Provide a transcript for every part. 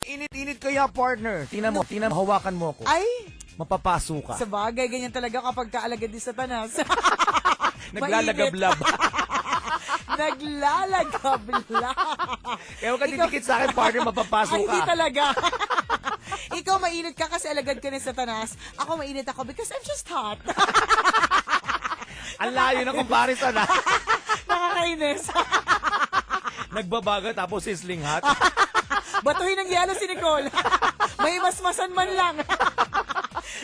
Init-init kaya, partner. Tingnan mo, hawakan mo ako. Ay, Mapapaso ka. sa bagay, ganyan talaga kapag kaalagad din sa tanas. Naglalagablab. Naglalagablab. Kaya huwag ka didikit sa akin, partner, mapapaso Ay, ka. hindi talaga. Ikaw mainit ka kasi alagad ka na sa tanas. Ako mainit ako because I'm just hot. Ang layo ng comparison, ha? Nakakainis. Nagbabaga tapos sizzling hot. Batuhin ng yelo si Nicole. May masmasan man lang.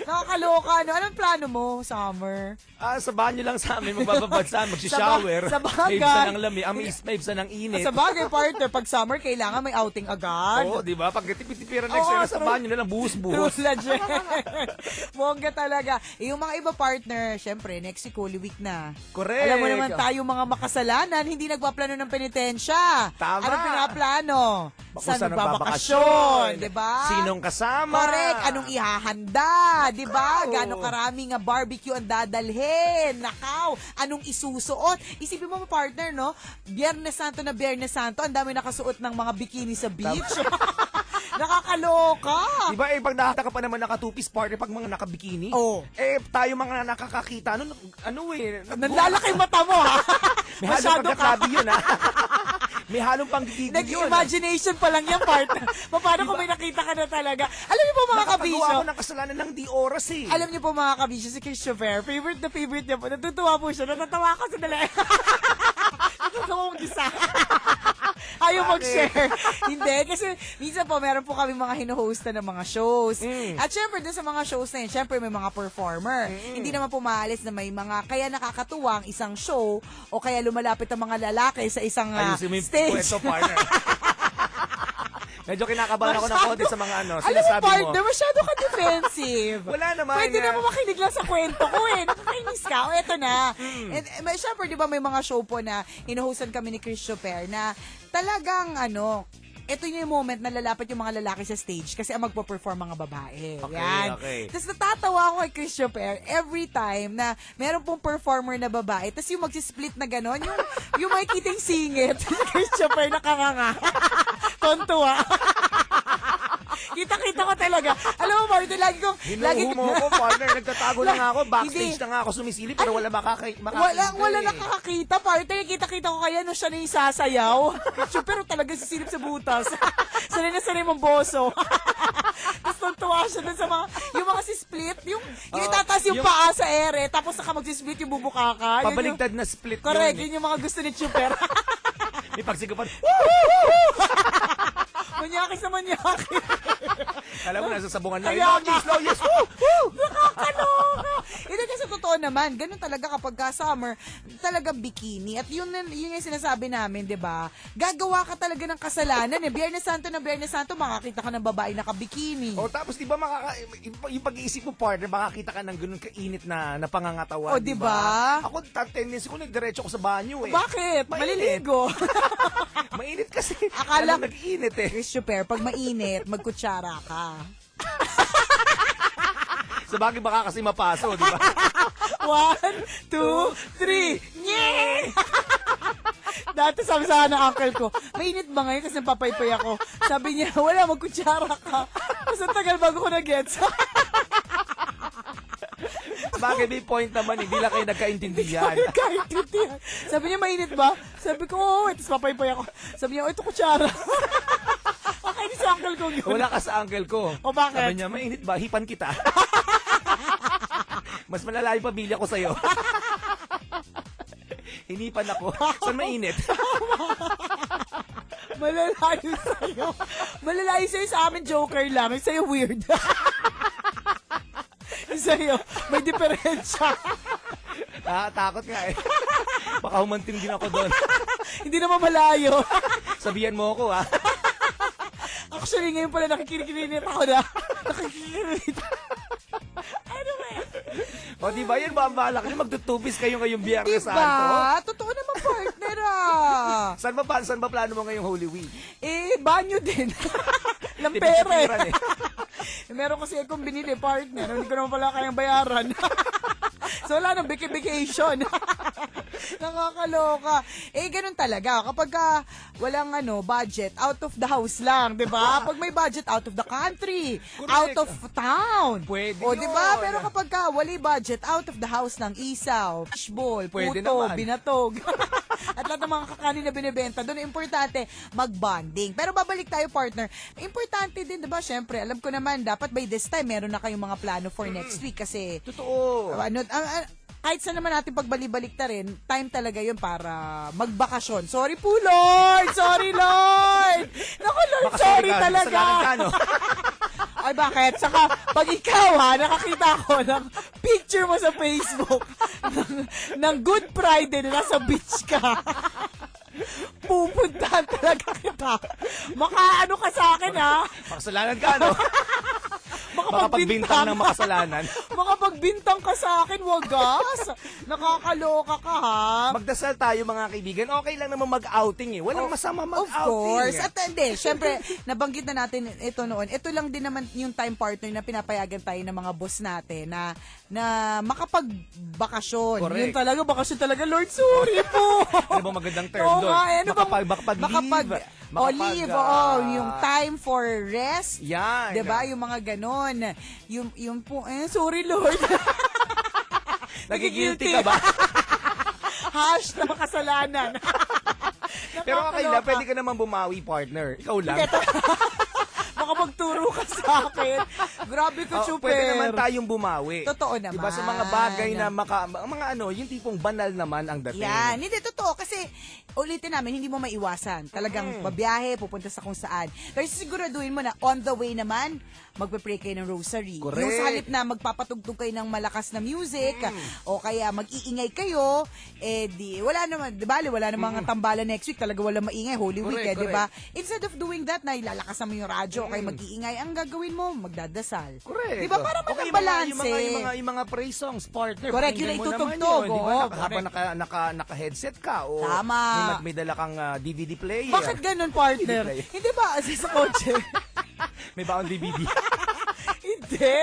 Nakakaloka, no? Anong plano mo, summer? Sa banyo lang sa amin, magbababad sa amin, magsishower. Sa bagay. May ibsa ng lamig, may ibsa ng init. Sa bagay, partner, pag summer, kailangan may outing agad. Oo, di ba? Pag tipid-tipiran next year, sa banyo na lang, buhos-buhos. True legend. Bongga talaga. Yung mga iba partner, syempre, next week, Holy Week na. Correct. Alam mo naman tayo mga makasalanan, hindi nagpaplano ng penitensya. Tama. Ano pinaplano? Saan nagbabakasyon? Diba? Sinong kasama? Correct. Anong ihahanda? Diba? Gano'ng karaming barbecue ang dadalhin? Nakaw. Anong isusuot? Isipin mo partner, no? Biyernes Santo na Biyernes Santo, ang dami nakasuot ng mga bikini sa beach. Nakakaloka. Diba, pag nakita ka pa naman naka-two-piece partner, pag mga naka-bikini, Oo. tayo mga nakakakita, Naglalaki mata mo, ha? may halong pagkakabi yun, ha? May halong panggigigil yun. Nag-imagination pa lang yan, partner. Paano kung may nakita ka na talaga? Alam niyo po mga kabisyo. Nakapagawa ako ng kasalanan ng di oras, eh. Alam niyo po mga kabisyo, si Christopher, favorite na favorite niya po. Natutuwa po siya. Natatawa ka sa dali. Natutuwa mong isa. Ayaw mag-share. Hindi, kasi minsan po, meron po kami mga hinuhosta ng mga shows. At syempre, dun sa mga shows na yun, syempre may mga performer. Hindi naman po maalis na may mga, kaya nakakatuwang isang show o kaya lumalapit ang mga lalaki sa isang stage. Kwento, partner. Medyo kinakabahan ako ng konti sa mga Alam mo, sinasabi mo. partner, masyado ka defensive. Wala naman. Pwede naman makinig lang sa kwento ko eh. Nakakainis ka. O, eto na. And, syempre, di ba may mga show po na hinuhostan kami ni Christopher na talagang ito yung moment na lalapit yung mga lalaki sa stage kasi ang magpo-perform mga babae. Okay, Yan. okay. Tapos natatawa ako kay Christopher every time na meron pong performer na babae tapos yung magsisplit na gano'n, yung makikita yung singit si Christopher nakanganga. Tontuwa. Kita-kita ko talaga. Alam mo, Marty, lagi Hinuhumo ko, partner. Nagtatago lang ako. Backstage na nga ako sumisilip pero wala makakita. Wala nakakakita, partner. Kita-kita ko kaya no siya na yung sasayaw. Pero talaga sisilip sa butas. Sanay na sanay mong boso. Tapos tuntua siya dun sa yung mga si-split, yung itataas yung paa sa ere, tapos saka mag-split yung bubuka ka. Pabaligtad na split correct, yun. yun yung mga gusto ni Chuper. May pagsikapan. Manyakis na manyakis. Alam mo, nasa sabungan lang. Kaya Slow, yes. Nakakaloka. Ito kasi totoo naman, ganun talaga kapag summer, talagang bikini. At yun yung sinasabi namin, di ba? Gagawa ka talaga ng kasalanan. Biyernes Santo na Biyernes Santo, makakita ka ng babae nakabikini. O tapos di ba yung pag-iisip mo partner, makakita ka ng ganun kainit na pangangatawan, O, di ba? Ako, tendency ko, nagdiretso ko sa banyo eh. Bakit? Mainit. Maliligo. Mainit kasi. Akala nag-iinit eh. Super, pag mainit, magkutsara ka. Sa bagay baka kasi mapaso, di ba? 1, 2, 3. Nye! Dati sabi sa ng uncle ko, mainit ba ngayon kasi napapaypay ako? Sabi niya, wala, magkutsara ka. Kasi tagal bago ko na-gets. Bagay may point naman, hindi lang kayo nagkaintindihan. Nagkaintindihan. Sabi niya, mainit ba? Sabi ko, oo. Tapos papaypay ako. Sabi niya, ito kutsara. Akainis sa uncle ko yun. Wala ka sa uncle ko. O bakit? Sabi niya, mainit ba? Hipan kita. Mas malala yung pamilya ko sa'yo. Hinipan ako. Saan mainit? Malalayo sa'yo. Malalayo sa'yo sa amin, joker lang. Yung sa'yo, weird. Yung sa'yo, may diferensya. Takot nga eh. Baka humantin din ako doon. Hindi naman malayo. Sabihan mo ako ha. Actually, ngayon pala nakikinig ako na. Nakikinig. Anyway. O diba yan ba ang balak niyo? Magtutupis kayo ngayong Biyernes Santo? Diba? Totoo naman, partner ah. Saan ba plano mo ngayong Holy Week? Banyo din. Ng pera eh. Meron kasi akong binili, partner. Hindi ko naman pala kayang bayaran. So, wala nang vacation. Nakakaloka. Ganun talaga. Kapag walang budget, out of the house lang, 'di ba? Pag may budget, out of the country, Correct. out of town. Pwede O, 'di ba? yun. Pero kapag wala budget, out of the house lang, isaw, fishball, Pwede puto, naman. binatog. At lahat ng mga kakanin na binibenta doon, importante, mag-bonding. Pero babalik tayo, partner. Importante din, 'di ba? Syempre, alam ko naman, dapat by this time, meron na kayong mga plano for next week kasi Totoo. kahit saan naman natin pagbalik ta rin, time talaga yun para magbakasyon. Sorry po, Lord! Sorry, Lord! Naku, Lord, sorry talaga! Kasalanan ka, no? Ay, bakit? Saka, pag ikaw, nakakita ko ng picture mo sa Facebook ng Good Friday na nasa beach ka. Pupuntahan talaga kita. Makaano ka sa akin, ha? Makasalanan ka, no? Makapagbintang ng makasalanan. Makapagbintang ka sa akin, wagas. Nakakaloka ka, ha? Magdasal tayo, mga kaibigan. Okay lang naman mag-outing, eh. Walang masama Of mag-outing. course. At hindi, syempre, nabanggit na natin ito noon. Ito lang din naman yung time partner na pinapayagan tayo ng mga boss natin na makapagbakasyon. Correct. Yun talaga, bakasyon talaga. Lord, sorry po. Ano ba magandang term Oo doon? nga, ano bang- Makapag-leave. Leave, yung time for rest. Yan. Diba? Yung mga ganon. Yung po, sorry Lord. Nagigilty ka ba? Hash na makasalanan. Pero okay lang, Nakakaloka. pwede ka naman bumawi, partner. Ikaw lang. Baka magturo ka sa akin. Grabe ko, super. Pwede naman tayong bumawi. Totoo naman. Diba sa mga bagay na mga yung tipong banal naman ang dating. Yan, hindi totoo kasi ulitin namin, hindi mo maiwasan. Talagang babiyahe, pupunta sa kung saan. Pero siguraduhin mo na on the way naman, magpe-pray kayo ng rosary. Correct. Yung sa halip na magpapatugtog kayo ng malakas na music, o kaya mag-iingay kayo, wala naman, di ba? Wala namang tambalan next week, talaga wala maingay, Holy Week, Correct, di ba? Instead of doing that, na ilalakasan mo yung radyo, o kaya mag-iingay, ang gagawin mo, magdadasal. Correct. Di ba? Para Okay, mag-balance. yung mga praise songs, partner. Correct, yun pakinggan ay mo naman tutugtog, yun, di ba? oo, Habang naka-headset ka o Tama. may dala kang DVD player. Bakit ganun, partner? Hindi Hindi ba, sa kotse? May baon DVD. Hindi.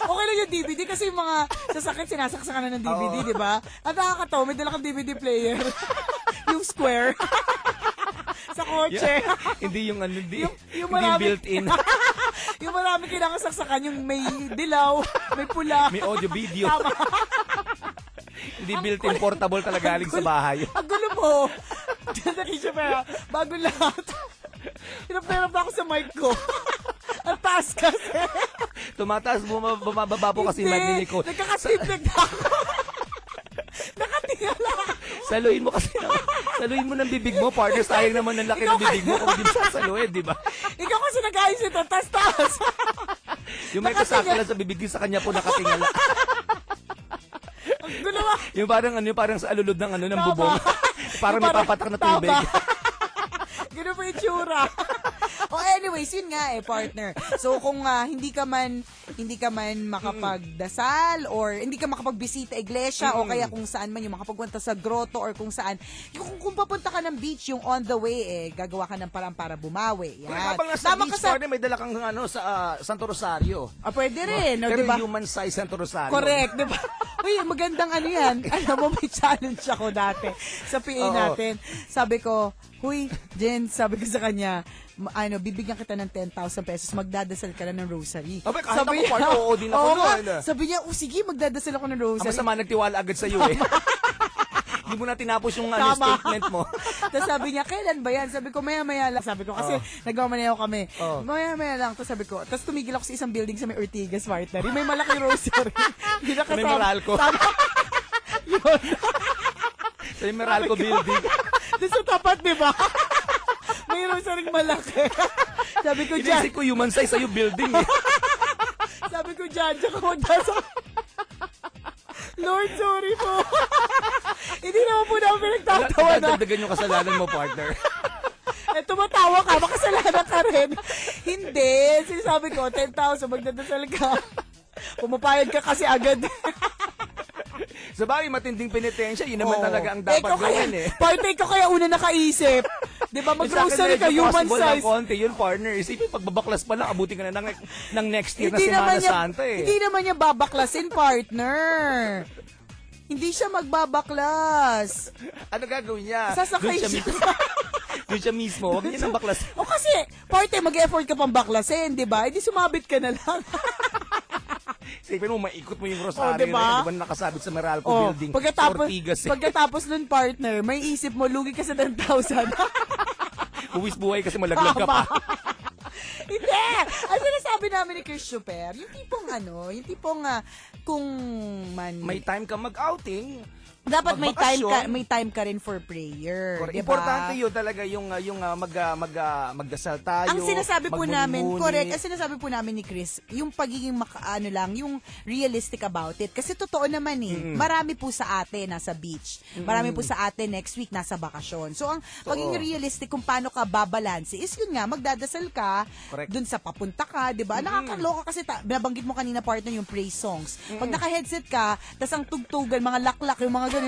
Okay lang yung DVD kasi yung mga sasakit sinasaksakan na ng DVD, Oo. di ba? At nakakatawa, may dala kang DVD player. Yung square. Sa kotse. Hindi yung hindi Yung hindi marami- built-in. Yung marami kinakasaksakan, yung may dilaw, may pula. May audio video. Tama. Hindi built-in, portable talaga galing sa bahay. Ang gulo mo. Nakisya pa, bago lahat. Hirap na ako sa mic ko. Ang taas kasi. Tumataas, bumababa po kasi Hindi. magninig ko. Nagkakasiglag na ako. Nakatingala. Saluhin mo ng bibig mo, partner. Sayang naman ang laki Ikaw ng bibig mo kung di mo sasaluhin, di ba? Ikaw kasi nag-ayos ito, taas-taas. Yung may kasakala sa bibig, sa kanya po nakatingala. Ang gulo mo. Yung parang sa alulod ng ng Tama. bubong. Parang may papatak na tubig. Ganun pa yung tsura. Anyways, yun nga partner. So, kung hindi ka man makapagdasal or hindi ka makapagbisita iglesia o kaya kung saan man yung makapagpunta sa grotto or kung saan, kung papunta ka ng beach, yung on the way, gagawa ka ng parang para bumawi. Yan. Kung habang nasa Tama beach, ka sa... partner, may dala kang sa Santo Rosario. Pwede rin, no, Pero diba? human size Santo Rosario. Correct, di ba? Uy, magandang yan. Alam mo, may challenge ako dati sa PA Oo. natin. Sabi ko, huy, Jen, sabi ko sa kanya, bibigyan kita ng 10,000 pesos, magdadasal ka na ng rosary. Abay, kahit ako, partner, oo din ako nga. nun. Sabi niya, sige, magdadasal ako ng Ang rosary. masama, nagtiwala agad sa iyo eh. Hindi mo na tinapos yung Tama. statement mo. Tapos sabi niya, kailan ba yan? Sabi ko, maya-maya lang. Sabi ko, kasi nagmamaneho kami. Oh. Maya-maya lang. Tapos sabi ko, tapos tumigil ako sa isang building sa may Ortigas, partner. Yung may malaking rosary. Hindi na Sa may Meralco. Yun. Sa yung Meralco building. Doon sa tapat, di ba? May rosaring malaki. Sabi ko, Jan. Inisip ko human size sa'yo building eh. Sabi ko, Jan, ka magdasal. Lord, sorry po. Hindi naman po namin pinagtatawa na. Dagdagan yung kasalanan mo, partner. Tumatawa ka, makasalanan ka rin. Hindi. Sinasabi ko, 10,000, magdadasal ka. Pumapayag ka kasi agad. Sa bagay, matinding penitensya, yun naman Oo. talaga ang dapat Ikaw kaya, gawin eh. partner ko kaya una nakaisip. Di ba, mag-grocery ka, human size. Konti, yun partner. Isipin, pagbabaklas pa lang, abuti ka na ng next year na Hindi naman Semana niya, Santa eh. hindi naman niya babaklasin, partner. Hindi siya magbabaklas. Ano gagawin niya? Sasakay Doon siya. Doon siya mismo. Huwag niya nang baklas. O kasi, parte mag-effort ka pang baklasin, di ba? Hindi sumabit ka na lang. Isipin mo, maikot mo yung rosaryo diba? na yun. Di ba nakasabit sa Meralco building? Ortigas. Pagkatapos nun, partner, may isip mo, lugi ka sa 10,000. Buwis buhay kasi malaglag ka pa. Hindi! Ang sinasabi namin ni Christopher, yung tipong kung May time ka mag-outing. dapat may magbakasyon. time ka rin for prayer. Correct. Diba? Importante yun talaga yung magdasal tayo. Ang sinasabi po namin, magmuni-muni. correct, ang sinasabi po namin ni Chris, yung pagiging yung realistic about it. Kasi totoo naman marami po sa atin nasa beach. Marami po sa atin next week nasa bakasyon. So, ang pagiging realistic kung paano ka babalanse is yun nga, magdadasal ka Correct. dun sa papunta ka, di ba? Nakakaloka kasi, binabanggit mo kanina partner yung praise songs. Pag naka-headset ka, tas ang tugtugan, mga laklak, yung mga ganun,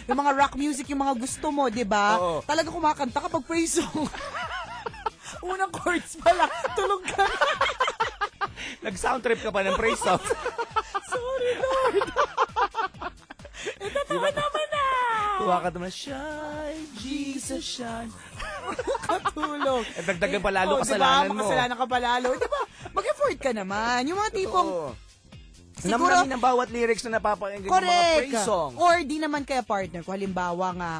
yung mga rock music, yung mga gusto mo, di ba? Oo. Talaga kumakanta ka pag praise song. Unang chords pa lang, tulog ka. Nag-sound trip ka pa ng praise song. Sorry, Lord. Ito pa naman na. Tuwa ka naman, shine, Jesus, shine. Katulog. At dagdagan pa lalo Diba? kasalanan mo. Makasalanan ka pa lalo. Diba? Mag-effort ka naman. Yung mga tipong, Oo. siguro, Namnamin ang bawat lyrics na napapakinggan yung mga correct. praise song. Or di naman kaya partner, kung halimbawa nga,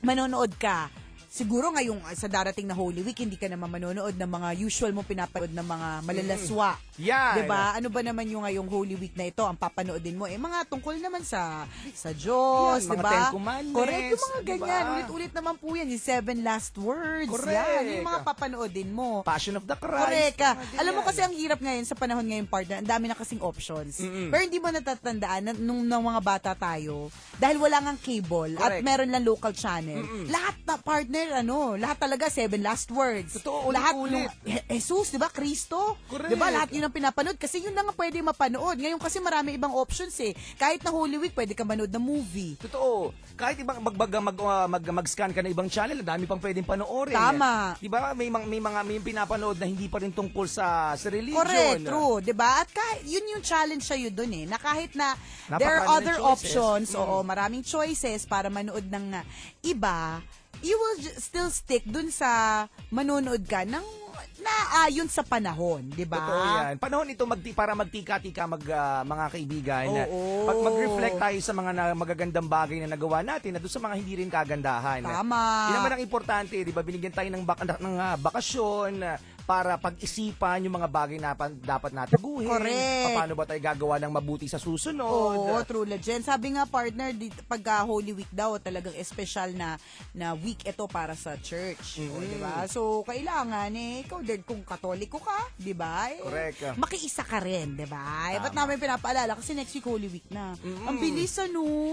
manonood ka, siguro ngayong sa darating na Holy Week, hindi ka naman manonood ng mga usual mo pinapanood ng mga malalaswa. Yan. Diba? Ano ba naman yung ngayong Holy Week na ito, ang papanoodin mo? Mga tungkol naman sa Diyos, Yan, mga diba? Ten Commandments, Correct, yung mga diba? ganyan. Ulit-ulit naman po yan, yung 7 last words. Correct. Yan, yung mga papanoodin mo. Passion of the Christ. Correct ka. mga Alam mo ganyan. kasi ang hirap ngayon sa panahon ngayon, partner, ang dami na kasing options. Pero hindi mo natatandaan na nung mga bata tayo, dahil wala ngang cable at Correct. meron lang local channel, lahat na partner, lahat talaga 7 last words. Totoo, lahat ulit-ulit. Jesus, di ba? Kristo. Correct. Di ba? Lahat yun ang pinapanood kasi yun na nga pwede mapanood. Ngayon kasi marami ibang options eh. Kahit na Holy Week, pwede ka manood ng movie. Totoo. Kahit ibang mag-scan ka na ibang channel, ang dami pang pwedeng panoorin. Tama. Di ba? May pinapanood na hindi pa rin tungkol sa religion. Correct, true, 'di ba? At kahit yun yung challenge sa yun eh, na kahit na there are Napakaraming other choices. options, maraming choices para manood ng iba, you will still stick dun sa manonood ka ng naayon sa panahon, 'di ba? Totoo yan. Panahon ito para magtika-tika mga kaibigan. Oo. Pag mag-reflect tayo sa mga magagandang bagay na nagawa natin na doon sa mga hindi rin kagandahan. Tama. Yun naman ang importante, 'di ba? Binigyan tayo ng bakasyon para pag-isipan yung mga bagay na dapat natin guhin. Correct. Paano ba tayo gagawa ng mabuti sa susunod? Oo, true legend. Sabi nga partner, pag Holy Week daw, talagang espesyal na week ito para sa church. O, di ba? So, kailangan ikaw din kung katoliko ka, di ba? Correct. Makiisa ka rin, di ba? Ba't namin pinapaalala? Kasi next week Holy Week na. Ang bilis,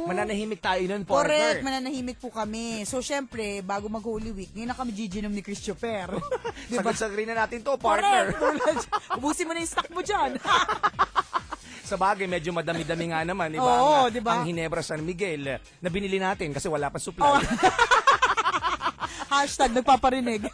Mananahimik tayo nun, partner. Correct, mananahimik po kami. So, syempre, bago mag-Holy Week, ngayon na kami giginom ni Christopher. Di ba? Sagad-sagrin na natin to, partner. Correct. Ubusin mo na yung stock mo dyan. Sa bagay, medyo madami-dami nga naman, di ba? Oo, Ang- di ba? Ang Ginebra San Miguel na binili natin kasi wala pa supply. Hashtag nagpaparinig.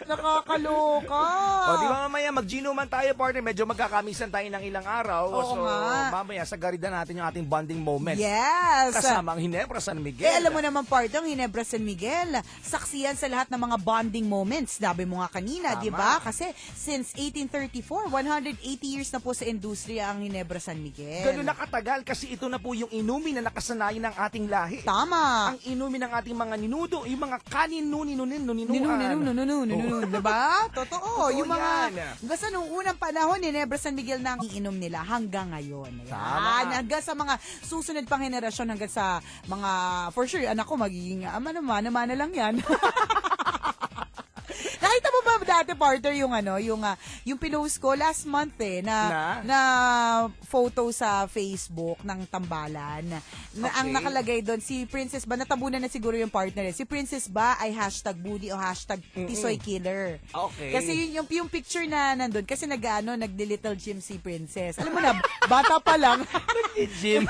Nakakaloka. O, di ba mamaya mag-ginuman tayo, partner? Medyo magkakamisan tayo ng ilang araw. Oo so, nga. mamaya, sagaridan natin yung ating bonding moments. Yes. Kasama ang Ginebra San Miguel. Alam mo naman, partner, ang Ginebra San Miguel, saksiyan sa lahat ng mga bonding moments. Sabi mo nga kanina, Tama. di ba? Kasi since 1834, 180 years na po sa industriya ang Ginebra San Miguel. Ganun na katagal kasi ito na po yung inumin na nakasanayan ng ating lahi. Tama. Ang inumin ng ating mga ninudo, yung mga kaninunin. Diba? Totoo. Totoo Yung mga, yan. basta nung unang panahon, Ginebra San Miguel na ang iinom nila hanggang ngayon. Ayan. Tama. Hanggang sa mga susunod pang henerasyon, hanggang sa mga, for sure, anak ko magiging, mana lang yan. Nakita mo ba dati, partner, yung pinost ko last month na photo sa Facebook ng tambalan. Ang nakalagay doon, si Princess ba, natabunan na siguro yung partner si Princess ba ay #bully o #tisoykiller. Okay. Kasi yung picture na nandun, kasi nag-little gym si Princess. Alam mo na, bata pa lang. Jim.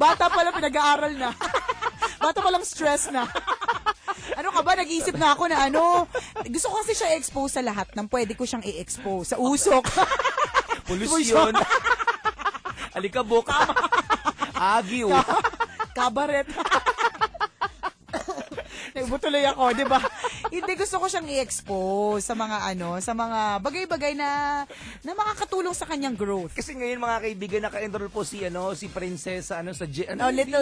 Bata pa lang, pinag-aaral na. Bata pa lang stress na. Ano ka ba? Nag-iisip na ako na gusto ko kasi siya i-expose sa lahat ng pwede ko siyang i-expose. Sa usok. Polusyon. Alikabok. Agiw. Kabaret. Nagbutuloy ako, di ba? Hindi, gusto ko siyang i-expose sa mga sa mga bagay-bagay na makakatulong sa kanyang growth. Kasi ngayon mga kaibigan, naka-enroll po si Princess sa Little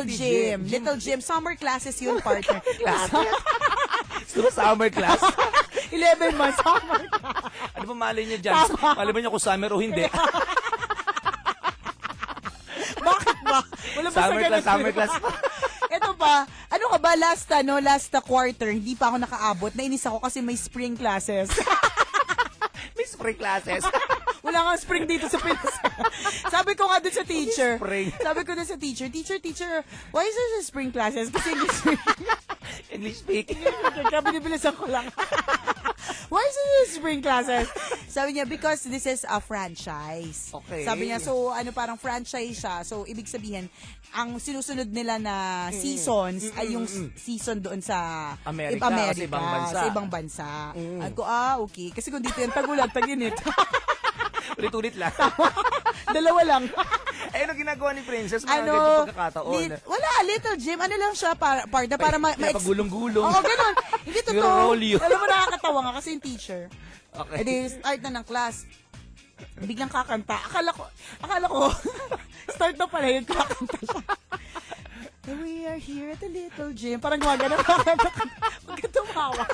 Gym. Little Gym. Summer classes yun, partner. So, summer class. 11 months summer class. Ano ba malay niya dyan? Malay ba niya kung summer o hindi? Bakit ba? Wala ba Summer class pa. Ito pa, ano ka ba, last quarter, hindi pa ako nakaabot. Nainis ako kasi may spring classes. May spring classes. Wala kang spring dito sa Pinas. Sabi ko nga dun sa teacher. Spring. Sabi ko dun sa teacher, why is there spring classes? Kasi English speaking. kaya binibilisan ko lang. Why is there spring classes? Sabi niya, because this is a franchise. Okay. Sabi niya, so parang franchise siya. So, ibig sabihin, ang sinusunod nila na seasons ay yung season doon sa Amerika, sa ibang bansa. Sa ibang bansa. Ako, okay. Kasi kung dito yung tag-ulan, tag-init. Ulit-ulit lang. Dalawa lang. Ano ginagawa ni Princess? Mga ganito pagkakataon. Wala, Little Gym. Ano lang siya, para Pagulong-gulong. Oo, ganun. Hindi totoo. Niro-roll you. Alam mo, nakakatawa nga kasi yung teacher. Okay. E di, start na ng class. Biglang kakanta. Akala ko, start na pala yung kakanta siya. We are here at the Little Gym. Parang gumagana. Huwag ka tumawa.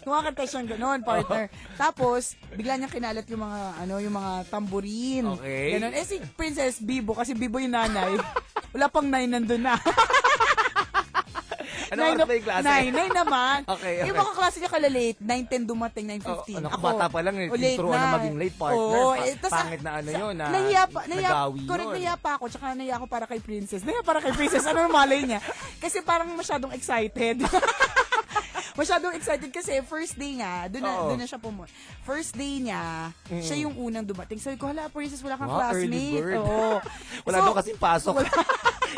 Kumakanta siyang gano'n, partner. Tapos, bigla niyang kinalat yung mga tambourine. Okay. Ganon. Si Princess Bibo, kasi Bibo yung nanay. Wala pang 9 nandun na. Ano oras ba yung klase? 9 naman. Okay. Yung mga klase niya kalate, 9:10 dumating, 9:15. Bata pa lang, late intro na. maging late partner. Pangit na yun. Nahiya pa ako, tsaka nahiya ako para kay Princess. Ano yung malay niya? Kasi parang masyadong excited. Masyadong excited kasi first day niya, doon na siya pumunta. First day niya, siya yung unang dumating. Sabi ko, hala, Princess, wala kang classmate. Early bird. Oo. Wala daw kasing pasok.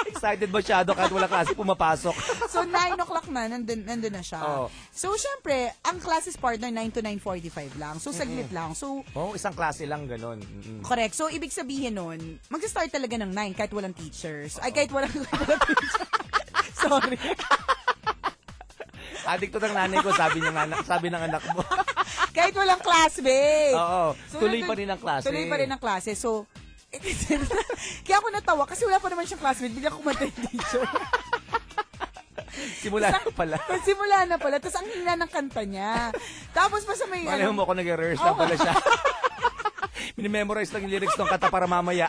Excited masyado kahit wala klase pumapasok. So, 9 o'clock na, nandun na siya. Oo. So, syempre, ang classes partner, 9 to 9:45 lang. So, saglit lang. So, Isang klase lang ganun. correct. So, ibig sabihin nun, mag-start talaga ng 9 kahit walang teachers. Ay, kahit walang teachers. Sorry. Adikto ng nanay ko, sabi ng anak mo. Kahit walang classmate. Oo. So, Tuloy pa rin ang klase. Tuloy pa rin ang klase. So, kaya ako natawa kasi wala pa naman siyang classmate. Bigla kumanta yung teacher. Simula na pala. Simula na pala. Tapos ang hina ng kanta niya. Tapos basta may Malay mo ako nag-rehearse lang pala siya. Minimemorize lang yung lyrics ng kanta para mamaya.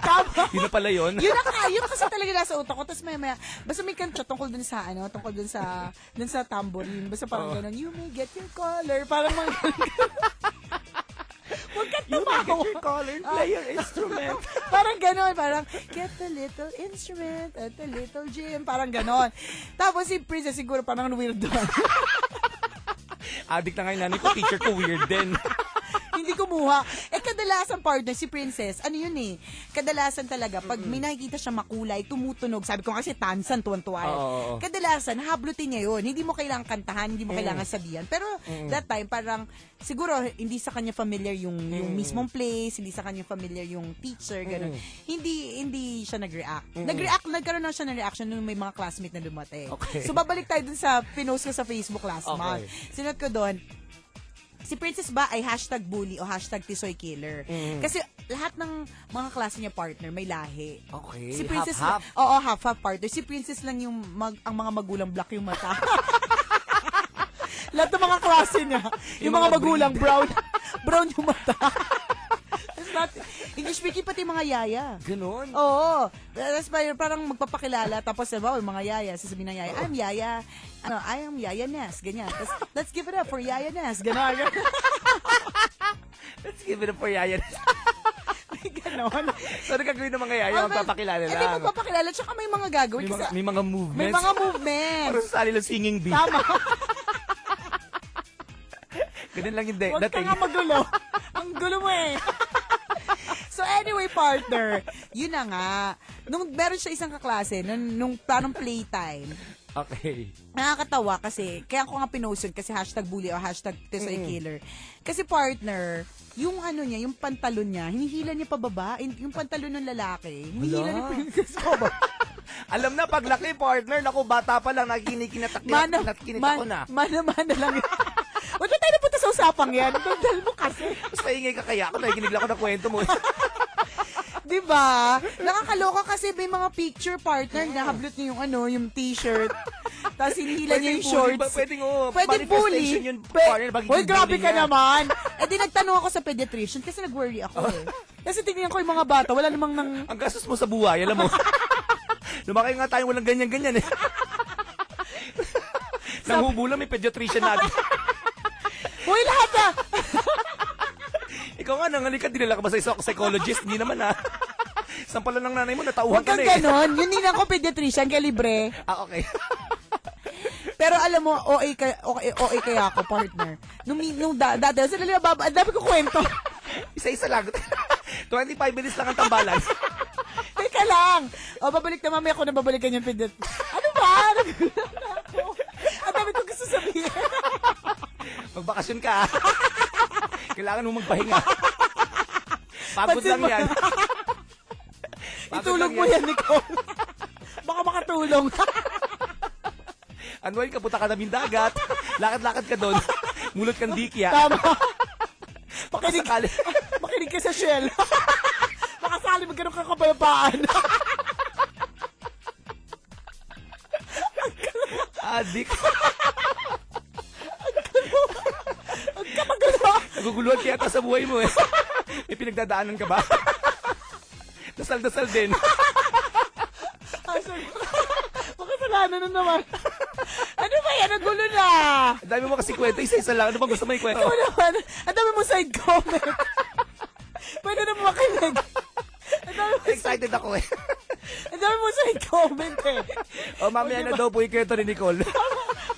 Yun na pala yun. Yun kasi talaga nasa utak ko. Tapos maya, basta may kanta tungkol dun sa tambourine. Basta parang gano'n, you may get your color. Parang mga huwag ka tumawa. You may get your color and play your instrument. Parang gano'n, parang get the little instrument at the little gym. Parang gano'n. Tapos si Princess siguro parang weird doon. Addict na nga yung nanay ko, teacher ko weird din. Hindi kumuha. Kadalasan partner, si Princess, kadalasan talaga, pag may nakikita siya makulay, tumutunog, sabi ko kasi tansan, tuwan-tuwa. Kadalasan, hablutin niya yun. Hindi mo kailangan kantahan, hindi mo kailangan sabihan. Pero that time, parang, siguro, hindi sa kanya familiar yung mismong place, hindi sa kanya familiar yung teacher, gano'n. Hindi siya nag-react. Nagkaroon na siya ng reaction nung may mga classmate na dumating. Okay. So, babalik tayo dun sa pinost ko sa Facebook last month. Sinot ko doon, si Princess ba ay #bully o #tisoykiller. Kasi lahat ng mga klase niya partner may lahi. Okay. Si Princess half-half. Oo, half-half partner. Si Princess lang yung ang mga magulang black yung mata. Lahat ng mga klase niya, yung mga magulang brown yung mata. English speaking pati mga yaya. Ganon. Oo. Tapos parang magpapakilala. Tapos diba, yung mga yaya, sasabihin ng yaya, I'm Yaya. I am Yaya Ness. Ganyan. Tapos, let's give it up for Yaya Ness. Ganon. Let's give it up for Yaya. Ganon. So, ano gagawin ng mga yaya? Magpapakilala lang. Hindi, magpapakilala. Tsaka may mga gagawin. May mga movements. May mga movements. Parang sali lang singing bee. Tama. Ganun lang yung Huwag ka nga magulo. Ang gulo mo eh. So anyway, partner, yun na nga. Nung meron siya isang kaklase, nung parang playtime, Okay. Nakakatawa kasi, kaya ko nga pinost yun kasi #bully o #tisoy killer. Kasi partner, yung ano niya, yung pantalon niya, hinihila niya pababa, yung pantalon ng lalaki, hinihila niya pababa. Alam na, paglaki, partner, naku, bata pa lang, nakikinikinat ako na. Mana lang yun. Ba't ba tayo napunta sa usapang yan? Dahil mo kasi. Basta ingay ka kaya ako, nakikinig lang ako ng kwento mo. Diba? Nakakaloka kasi may mga picture partner na hablot niya yung ano, yung t-shirt. Tapos hinihila niya yung shorts. Pwedeng Pwedeng manifestation bully. yun, partner, magiging Hoy, grabe bully ka niya. naman. Eh di nagtanong ako sa pediatrician kasi nag-worry ako eh. Kasi tingnan ko yung mga bata, wala namang nang... Ang gastos mo sa buhay, alam mo. Lumaki nga tayong walang ganyan-ganyan eh. Nanghubo lang, may pediatrician natin. Hoy, lahat ah! Ikaw nga, nangalika, dinala ka ba sa psychologist? Hindi naman ah. Sampalan ng nanay mo, natauhan Huwag ka kang na eh. ganon. Yun din ako pediatrician, kaya libre. Ah, okay. Pero alam mo, OA kaya ako, partner. Dati, sila nila ang dami ko kwento. Isa-isa lang. 25 minutes lang ang tambalan. Teka lang. O, babalik na mamaya ako na babalikan yung pediatrician. Ano ba? Ang dami ko gusto sabihin. Magbakasyon ka. Kailangan mo magpahinga. Pagod lang yan. Pagod Itulog lang mo yan, Nicole. Baka makatulong. Anway, kapunta ka na dagat. Lakad-lakad ka doon. Mulot kang dikya. Tama. Baka sakali. Makinig ka sa Shell. Baka sakali magkaroon ka kapayapaan. Adik. Ang kamagalo. Naguguluhan kaya sa buhay mo eh. May pinagdadaanan ka ba? Dasal-dasal din. Makasalanan na naman. Ano ba yan? Nagulo na. Ang dami mo kasi kwento. Isa-isa lang. Ano bang gusto mo ikwento? Ano naman? Ang dami mo side comment. Pwede na makinig. Ang dami mo Excited ako eh. Ang dami mo side comment eh. O mamaya na daw po yung kwento ni Nicole.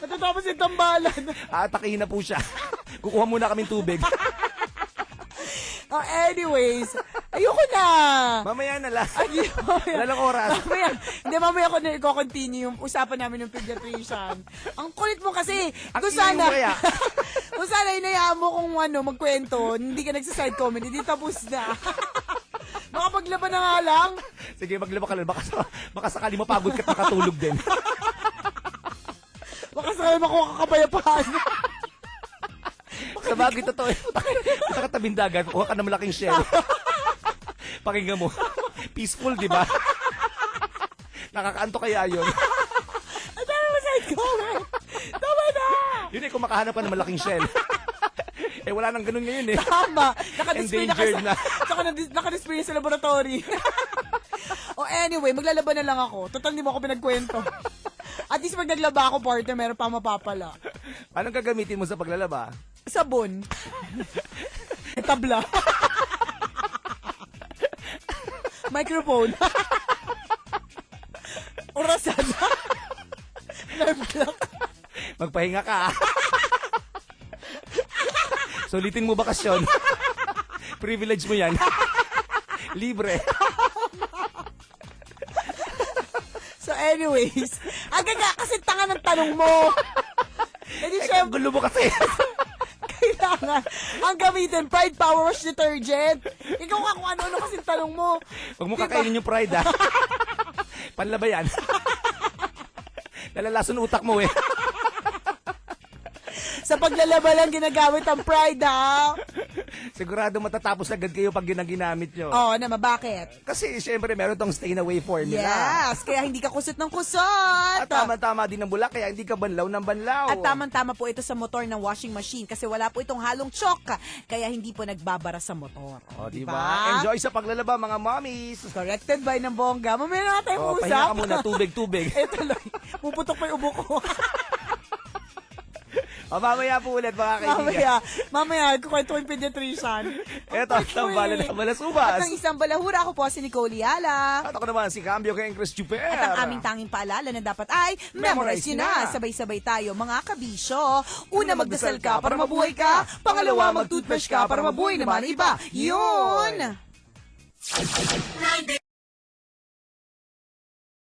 Matatapos yung tambalan. Atakihin na po siya. Kukuha muna kaming tubig. Oh, anyways, ayoko na. Mamaya na lang. Mamaya. Wala lang oras. Mamaya ko na i-continue yung usapan namin ng pediatrician. Ang kulit mo kasi. Ang Kung ingay sana, mo kaya. kung sana inayaan mo kung magkwento, hindi ka nagsaside comment, hindi tapos na. Baka paglaban na nga lang. Sige, maglaba ka lang. Baka sakali mapagod ka at makatulog din. Baka sakali makuha ka kapayapaan. Sa bagay, totoo. Punta ka tabing dagat, kuha ka ng malaking shell. Pakinggan mo. Peaceful, di ba? Nakakaanto kaya yun. Ang dami mo side comment. Tama na. Yun eh, kung makahanap ka ng malaking shell. Eh, wala nang ganun ngayon eh. Tama. Naka-display Endangered na. Naka-display sa laboratory. O anyway, maglalaban na lang ako. Total, hindi mo ako pinagkwento. At least pag naglaba ako, partner, meron pa mapapala. Anong gagamitin mo sa paglalaba? Sabon. Tabla. Microphone. Orasan. Nerve block. Magpahinga ka. Sulitin mo bakasyon. Privilege mo yan. Libre. So anyways, aga nga kasi tanga ng tanong mo. Eh di Eh, syempre, gulo mo kasi. kailangan ang gamitin Pride Power Wash Detergent. Ikaw nga kung ano-ano kasi tanong mo. Huwag mo Diba? kakainin yung pride, ha? Panlaba yan. Nalalason utak mo, eh. Sa paglalaba lang ginagamit ang Pride, ha? Sigurado matatapos agad kayo pag yun ang ginamit nyo. Oo naman, bakit? Kasi, syempre, meron tong stay away formula. Yes, kaya hindi ka kusot ng kusot. At tama-tama din ang bulak, kaya hindi ka banlaw ng banlaw. At tamang-tama po ito sa motor ng washing machine kasi wala po itong halong chok, kaya hindi po nagbabara sa motor. O, diba? Enjoy sa paglalaba, mga mommies. Corrected by ng bongga. Mamaya na nga tayong O, usap. pahinga ka muna, tubig. Eh, tuloy. Puputok pa yung ubo ko. O, mamaya po ulit, mga kaibigan. Mamaya, kukwento ko yung pediatrician. Eto, ang tambalan ng Balasubas. At ng isang balahura, ako po si Nicole Yala. At ako naman, si Cambio kay Chris Juper. At ang aming tanging paalala na dapat ay memorize nyo na. Sabay-sabay tayo, mga kabisyo. Una, magdasal ka para mabuhay ka. Pangalawa, mag-toothbrush ka para mabuhay naman iba. Yun!